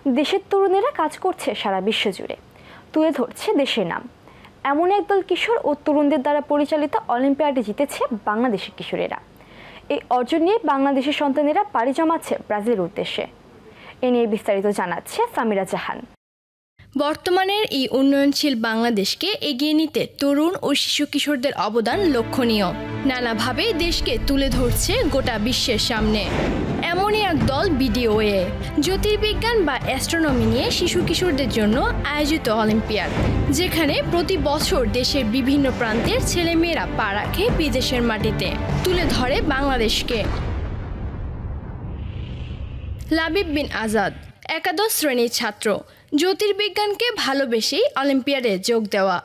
দেশের তরুণেরা কাজ করছে সারা বিশ্ব জুড়ে, তুলে ধরছে দেশের নাম। এমন একদল কিশোর ও তরুণদের দ্বারা পরিচালিত অলিম্পিয়াডে জিতেছে বাংলাদেশের কিশোরেরা। এই অর্জন নিয়ে বাংলাদেশের সন্তানেরা পাড়ি জমাচ্ছে ব্রাজিলের উদ্দেশ্যে। এ নিয়ে বিস্তারিত জানাচ্ছে সামিরা জাহান। বর্তমানের এই উন্নয়নশীল বাংলাদেশকে এগিয়ে নিতে তরুণ ও শিশু কিশোরদের অবদান লক্ষণীয়। নানাভাবে দেশকে তুলে ধরছে গোটা বিশ্বের সামনে। এমনই এক দল বিডিওএ, জ্যোতির্বিজ্ঞান বা অ্যাস্ট্রোনমি নিয়ে শিশু কিশোরদের জন্য আয়োজিত অলিম্পিয়াড, যেখানে প্রতি বছর দেশের বিভিন্ন প্রান্তের ছেলেমেয়েরা পা রাখে বিদেশের মাটিতে, তুলে ধরে বাংলাদেশকে। লাবিব বিন আজাদ একাদশ শ্রেণীর ছাত্র, জ্যোতির্বিজ্ঞানকে ভালোবেসেই অলিম্পিয়াডে যোগ দেওয়া।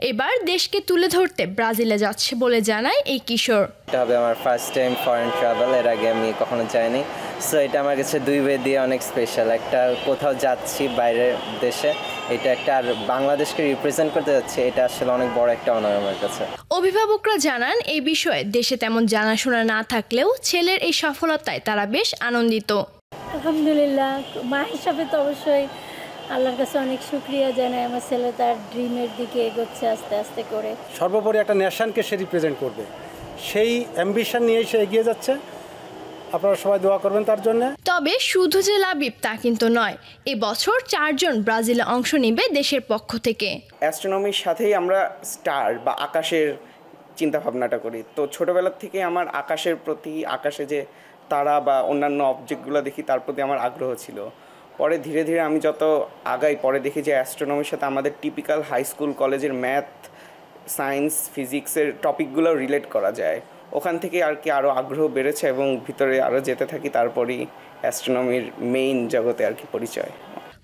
এবার দেশকে তুলে ধরতে ব্রাজিলে যাচ্ছে বলে জানায় এই কিশোর। এটা হবে আমার ফার্স্ট টাইম ফরেন ট্রাভেল, এর আগে আমি কখনো যাইনি। সো এটা আমার কাছে দুই ওয়ে দিয়ে অনেক স্পেশাল। একটা কোথাও যাচ্ছি বাইরের দেশে, এটা একটা, আর বাংলাদেশকে রিপ্রেজেন্ট করতে যাচ্ছি, এটা আসলে অনেক বড় একটা অনার আমার কাছে। অভিভাবকরা জানান এই বিষয়ে দেশে তেমন জানাশোনা না থাকলেও ছেলের এই সফলতায় তারা বেশ আনন্দিত। আলহামদুলিল্লাহ, মা হিসাবে তো অবশ্যই আল্লাহর কাছে অনেক শুকরিয়া জানাই। আমার ছেলে তার ড্রিমের দিকে এগোচ্ছে আস্তে আস্তে করে। সর্বোপরি একটা নেশনকে সে রিপ্রেজেন্ট করবে, সেই অ্যাম্বিশন নিয়েই সে এগিয়ে যাচ্ছে। আপনারা সবাই দোয়া করবেন তার জন্য। তবে শুধু যে লাবিব তা কিন্তু নয়, এবছর 4 জন ব্রাজিলে অংশ নেবে দেশের পক্ষ থেকে। অ্যাস্ট্রোনমির সাথেই আমরা স্টার বা আকাশের চিন্তা ভাবনাটা করি। তো ছোটোবেলার থেকে আমার আকাশের প্রতি, আকাশে যে তারা বা অন্যান্য অবজেক্টগুলো দেখি তার প্রতি আমার আগ্রহ ছিল। পরে ধীরে ধীরে আমি যত আগাই, পরে দেখি যে অ্যাস্ট্রোনমির সাথে আমাদের টিপিক্যাল হাই স্কুল কলেজের ম্যাথ, সায়েন্স, ফিজিক্সের টপিকগুলো রিলেট করা যায়। ওখান থেকে আর কি আরও আগ্রহ বেড়েছে এবং ভিতরে আরও যেতে থাকি, তারপরই অ্যাস্ট্রোনমির মেইন জগতে আর কি পরিচয়।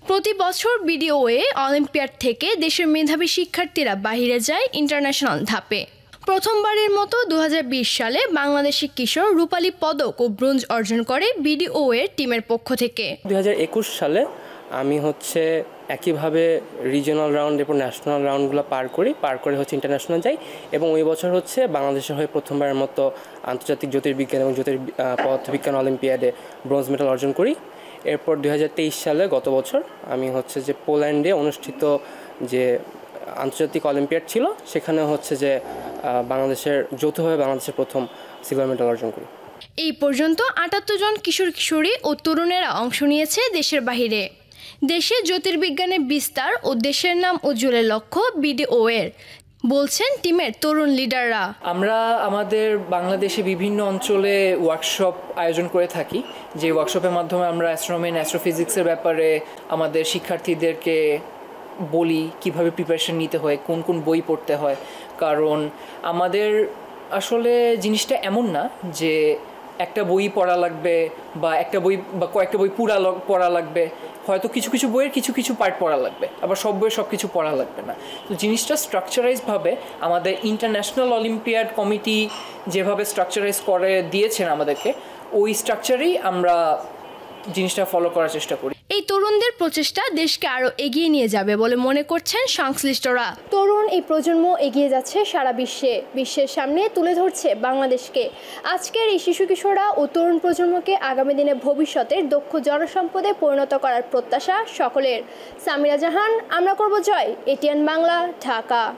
প্রতি বছর বিডিওএ অলিম্পিয়াড থেকে দেশের মেধাবী শিক্ষার্থীরা বাইরে যায় ইন্টারন্যাশনাল ধাপে। প্রথমবারের মতো 2020 সালে বাংলাদেশি কিশোর রূপালী পদক ও ব্রোঞ্জ অর্জন করে বিডিওএ টিমের পক্ষ থেকে। 2021 সালে আমি একইভাবে রিজিওনাল রাউন্ড এবং ন্যাশনাল রাউন্ডগুলো পার করে ইন্টারন্যাশনাল যাই, এবং ওই বছর বাংলাদেশের হয়ে প্রথমবারের মতো আন্তর্জাতিক জ্যোতির্বিজ্ঞান এবং পদার্থবিজ্ঞান অলিম্পিয়াডে ব্রোঞ্জ মেডেল অর্জন করি। এরপর 2023 সালে গত বছর আমি যে পোল্যান্ডে অনুষ্ঠিত যে আন্তর্জাতিক অলিম্পিয়াড ছিল, সেখানে বাংলাদেশের যৌথভাবে বাংলাদেশের প্রথম সিলভার মেডেল অর্জন করি। এই পর্যন্ত 78 জন কিশোর কিশোরী ও তরুণেরা অংশ নিয়েছে দেশের বাহিরে। দেশে জ্যোতির্বিজ্ঞানের বিস্তার ও দেশের নাম উজ্জ্বলের লক্ষ্য বিডিওএর, বলছেন টিমের তরুণ লিডাররা। আমরা আমাদের বাংলাদেশে বিভিন্ন অঞ্চলে ওয়ার্কশপ আয়োজন করে থাকি, যে ওয়ার্কশপের মাধ্যমে আমরা অ্যাস্ট্রোনমি, অ্যাস্ট্রোফিজিক্সের ব্যাপারে আমাদের শিক্ষার্থীদেরকে বলি কিভাবে প্রিপারেশন নিতে হয়, কোন কোন বই পড়তে হয়। কারণ আমাদের আসলে জিনিসটা এমন না যে একটা বই পড়া লাগবে বা একটা বই বা কয়েকটা বই পড়া লাগবে। হয়তো কিছু কিছু বইয়ের কিছু কিছু পার্ট পড়া লাগবে, আবার সব বইয়ের সব কিছু পড়া লাগবে না। তো জিনিসটা স্ট্রাকচারাইজভাবে আমাদের ইন্টারন্যাশনাল অলিম্পিয়াড কমিটি যেভাবে স্ট্রাকচারাইজ করে দিয়েছেন আমাদেরকে, ওই স্ট্রাকচারেই আমরা জিনিসটা ফলো করার চেষ্টা করি। এই তরুণদের প্রচেষ্টা দেশকে আরো এগিয়ে নিয়ে যাবে বলে মনে করছেন সংশ্লিষ্টরা। তরুণ এই প্রজন্ম এগিয়ে যাচ্ছে সারা বিশ্বের সামনে তুলে ধরছে বাংলাদেশকে। আজকের এই শিশু কিশোররা ও তরুণ প্রজন্মকে আগামী দিনে ভবিষ্যতের দক্ষ জনসম্পদে পরিণত করার প্রত্যাশা সকলের। সামিরা জাহান, আমরা করব জয়, এটিএন বাংলা, ঢাকা।